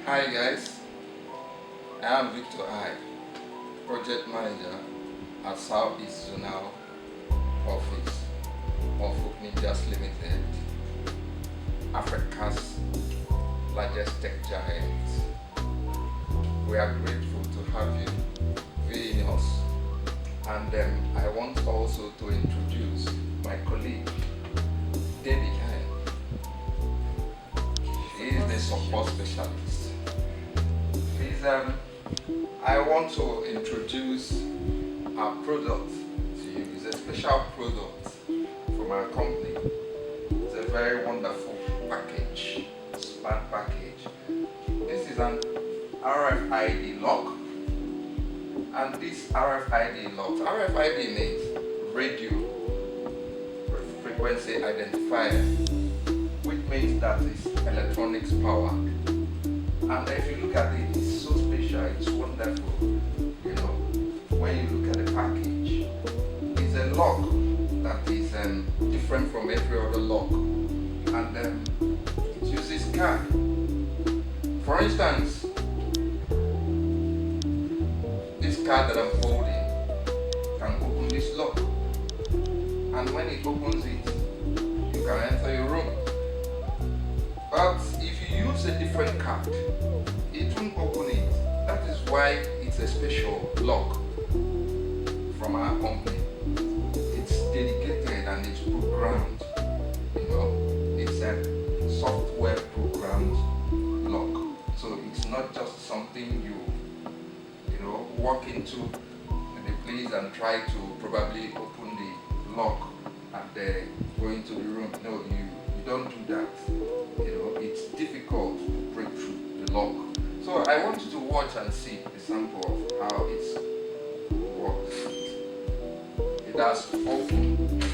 Hi guys, I am Victor I, Project Manager at Southeast Zonal Office of Hookninjas Limited, Africa's largest tech giant. We are grateful to have you visiting us, and I want also to introduce my colleague, Debbie I. She is the support specialist. Please, I want to introduce our product to you. It's a special product from our company. It's a very wonderful package, smart package. This is an RFID lock, and this RFID lock, RFID means radio frequency identifier, which means that it's electronics power. And if you look at it, it's so special, it's wonderful. You know, when you look at the package, it's a lock that is different from every other lock, and it uses card. For instance, this card that I'm holding can open this lock, and when it opens it, you can enter your room. But if you use a different card, it won't open it. That is why it's a special lock from our company. It's dedicated and it's programmed. You know, it's a software programmed lock. So it's not just something you walk into the place and try to probably open the lock and go into the room. No, you don't do that. It's difficult to break through the lock. So I want you to watch and see the sample of how it works. It has opened.